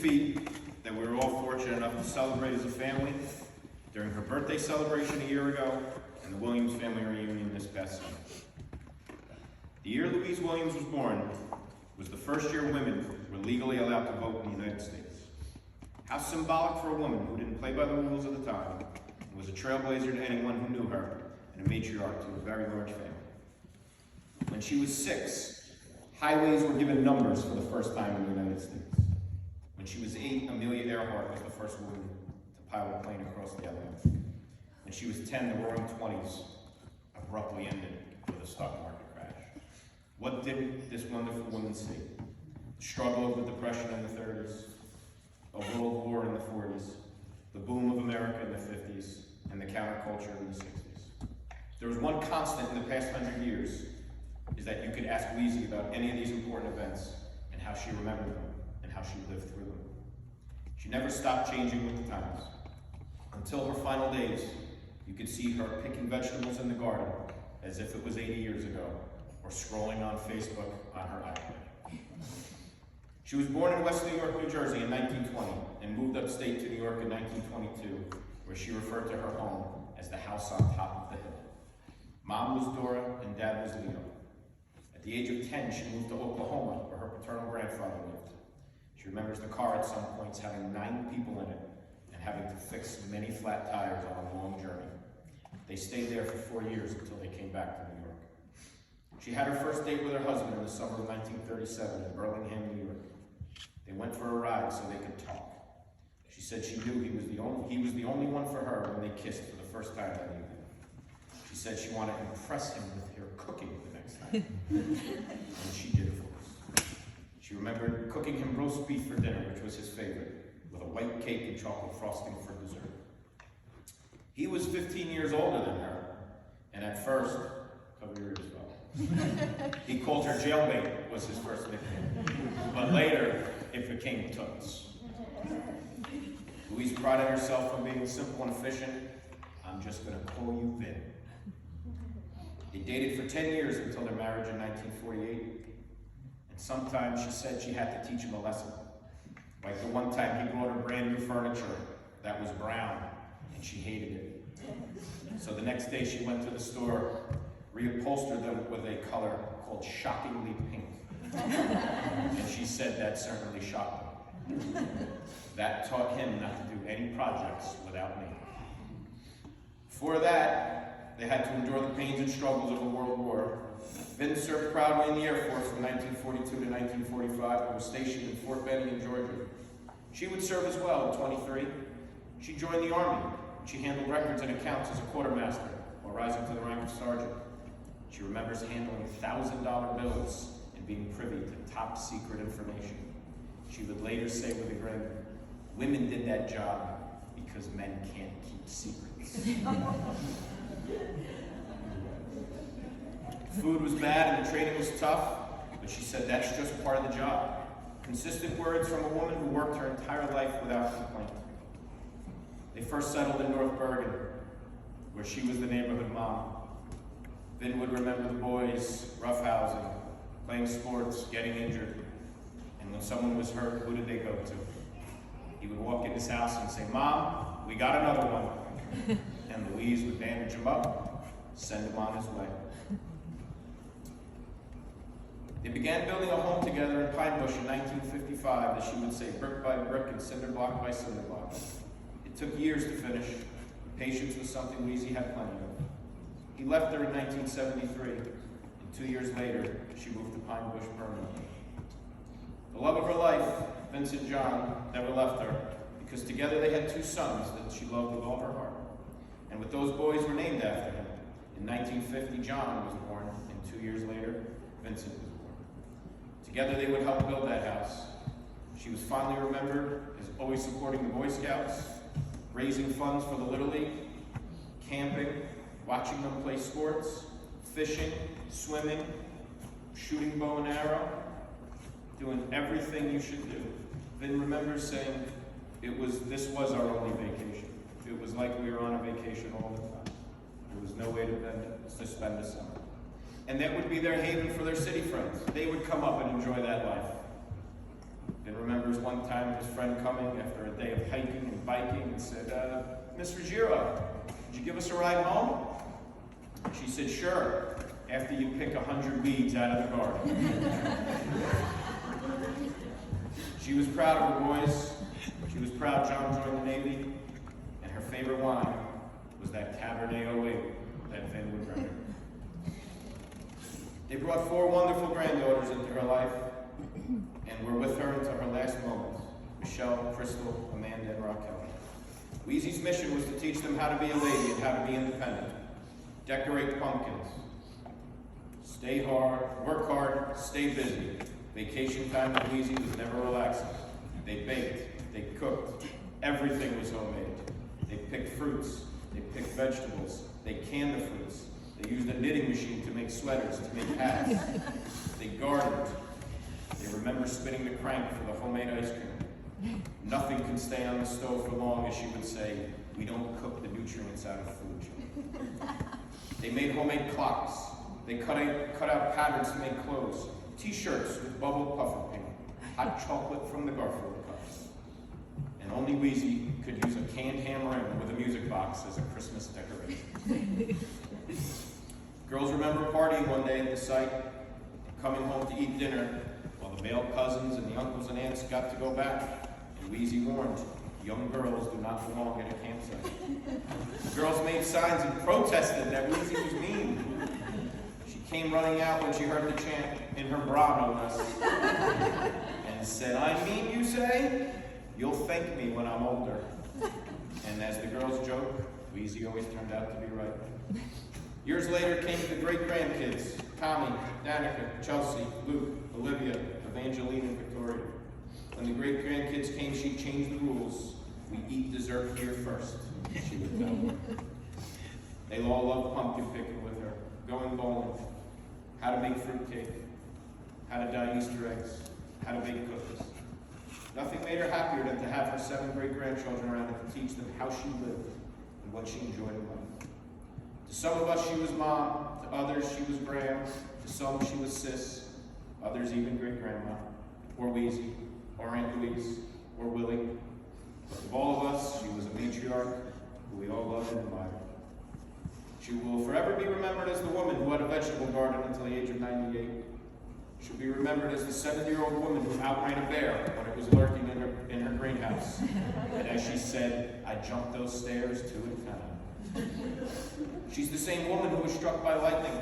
feat that we were all fortunate enough to celebrate as a family during her birthday celebration a year ago and the Williams family reunion this past summer. The year Louise Williams was born was the first year women were legally allowed to vote in the United States. How symbolic for a woman who didn't play by the rules of the time and was a trailblazer to anyone who knew her and a matriarch to a very large family. When she was 6, highways were given numbers for the first time in the United States. When she was 8, Amelia Earhart was the first woman to pilot a plane across the Atlantic. When she was 10, the roaring 20s abruptly ended with a stock market crash. What did this wonderful woman see? The struggle of the Depression in the 30s, a world war in the 40s, the boom of America in the 50s, and the counterculture in the 60s. There was one constant in the past 100 years, is that you could ask Louise about any of these important events and how she remembered them and how she lived through them. She never stopped changing with the times. Until her final days, you could see her picking vegetables in the garden as if it was 80 years ago, or scrolling on Facebook on her iPad. She was born in West New York, New Jersey in 1920 and moved upstate to New York in 1922, where she referred to her home as the house on top of the hill. Mom was Dora and Dad was Leo. At the age of 10, she moved to Oklahoma, where her paternal grandfather lived. She remembers the car at some points having 9 people in it and having to fix many flat tires on a long journey. They stayed there for 4 years until they came back to New York. She had her first date with her husband in the summer of 1937 in Burlingame, New York. They went for a ride so they could talk. She said she knew he was the only one for her when they kissed for the first time that evening. She said she wanted to impress him with her cooking the next time. And she did, of course. She remembered cooking him roast beef for dinner, which was his favorite, with a white cake and chocolate frosting for dessert. He was 15 years older than her, and at first, cover your ears well, he called her jailmate, was his first nickname. But later, it became Toots. Louise prided herself on being simple and efficient. I'm just going to call you Vin. They dated for 10 years until their marriage in 1948. And sometimes she said she had to teach him a lesson. Like the one time he brought her brand new furniture that was brown, and she hated it. So the next day she went to the store, reupholstered them with a color called shockingly pink. And she said that certainly shocked him. That taught him not to do any projects without me. Before that, they had to endure the pains and struggles of a world war. Vin served proudly in the Air Force from 1942 to 1945 and was stationed in Fort Benning in Georgia. She would serve as well at 23. She joined the Army. She handled records and accounts as a quartermaster while rising to the rank of sergeant. She remembers handling $1,000 bills and being privy to top secret information. She would later say with a grin, "Women did that job because men can't keep secrets." Food was bad and the training was tough, but she said that's just part of the job. Consistent words from a woman who worked her entire life without complaint. They first settled in North Bergen, where she was the neighborhood mom. Vin would remember the boys roughhousing, playing sports, getting injured. And when someone was hurt, who did they go to? He would walk in his house and say, "Mom, we got another one." And Louise would bandage him up, send him on his way. They began building a home together in Pine Bush in 1955, as she would say, brick by brick and cinder block by cinder block. It took years to finish. Patience was something Louise had plenty of. He left her in 1973, and 2 years later, she moved to Pine Bush permanently. The love of her life, Vincent John, never left her, because together they had 2 sons that she loved with all her heart. And with those boys were named after him. In 1950, John was born, and 2 years later, Vincent was born. Together they would help build that house. She was fondly remembered as always supporting the Boy Scouts, raising funds for the Little League, camping, watching them play sports, fishing, swimming, shooting bow and arrow, doing everything you should do. Vin remembers saying, this was our only vacation. It was like we were on a vacation all the time. There was no way to spend the summer. And that would be their haven for their city friends. They would come up and enjoy that life. Ben remembers one time his friend coming after a day of hiking and biking and said, Miss Ruggiero, could you give us a ride home? She said, sure, after you pick 100 weeds out of the garden. She was proud of her boys. She was proud John joined the Navy, and her favorite wine was that Cabernet 08 that Ben would render. They brought 4 wonderful granddaughters into her life, and were with her until her last moments: Michelle, Crystal, Amanda, and Raquel. Louise's mission was to teach them how to be a lady and how to be independent. Decorate pumpkins. Stay hard, work hard, stay busy. Vacation time with Louise was never relaxing. They baked, they cooked, everything was homemade. They picked fruits, they picked vegetables, they canned the fruits. They used a knitting machine to make sweaters, to make hats. They gardened. They remember spinning the crank for the homemade ice cream. Nothing can stay on the stove for long, as she would say. We don't cook the nutrients out of food. They made homemade clocks. They cut out patterns to make clothes. T-shirts with bubble puffer paint. Hot chocolate from the Garfield cups. And only Weezy could use a canned ham rim with a music box as a Christmas decoration. Girls remember partying one day at the site, coming home to eat dinner, while the male cousins and the uncles and aunts got to go back. And Weezy warned, young girls do not belong at a campsite. The girls made signs and protested that Weezy was mean. She came running out when she heard the chant, in her bra no less, and said, "I'm mean, you say? You'll thank me when I'm older." And as the girls joked, Weezy always turned out to be right. Years later came the great-grandkids, Tommy, Danica, Chelsea, Luke, Olivia, Evangeline, and Victoria. When the great-grandkids came, she changed the rules. We eat dessert here first, she would tell them. They all loved pumpkin picking with her, going bowling, how to make fruitcake, how to dye Easter eggs, how to bake cookies. Nothing made her happier than to have her 7 great-grandchildren around and to teach them how she lived and what she enjoyed in life. To some of us, she was mom. To others, she was gram. To some, she was sis. Others, even great-grandma, or Weezy, or Aunt Louise, or Willie. But of all of us, she was a matriarch who we all loved and admired. She will forever be remembered as the woman who had a vegetable garden until the age of 98. She'll be remembered as the 7-year-old woman who outran a bear when it was lurking in her greenhouse. And as she said, "I jumped those stairs 2 at a time." She's the same woman who was struck by lightning.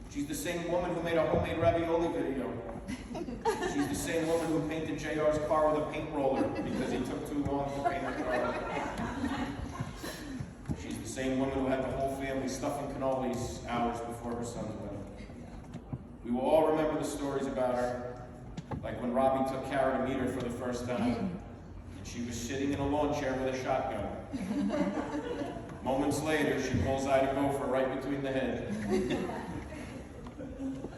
She's the same woman who made a homemade ravioli video. She's the same woman who painted JR's car with a paint roller because he took too long to paint her car. She's the same woman who had the whole family stuffing cannolis hours before her son's wedding. We will all remember the stories about her, like when Robbie took Kara to meet her for the first time, and she was sitting in a lawn chair with a shotgun. Moments later, she bullseyed a gopher right between the head.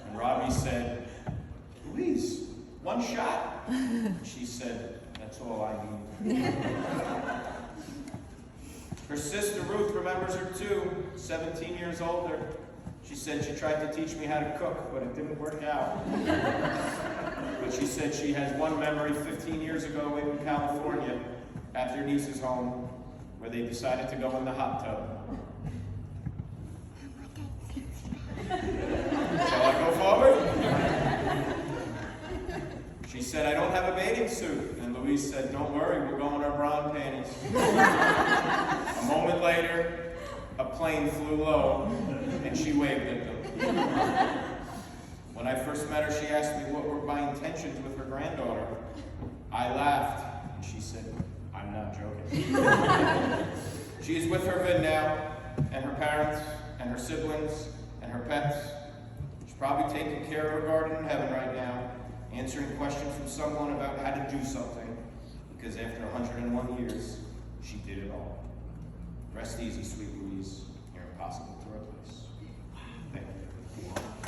And Robbie said, "Louise, 1 shot." She said, "That's all I need." Her sister Ruth remembers her too, 17 years older. She said she tried to teach me how to cook, but it didn't work out. But she said she has one memory 15 years ago in California at their niece's home where they decided to go in the hot tub. Shall I go forward? She said, "I don't have a bathing suit." And Louise said, "Don't worry, we're going in our bra and panties." A moment later, a plane flew low, and she waved at them. When I first met her, she asked me what were my intentions with her granddaughter. I laughed, and she said, "I'm not joking." She is with her Vin now, and her parents, and her siblings, and her pets. She's probably taking care of her garden in heaven right now, answering questions from someone about how to do something, because after 101 years, she did it all. Rest easy, sweet Louise. You're impossible to replace. Thank you.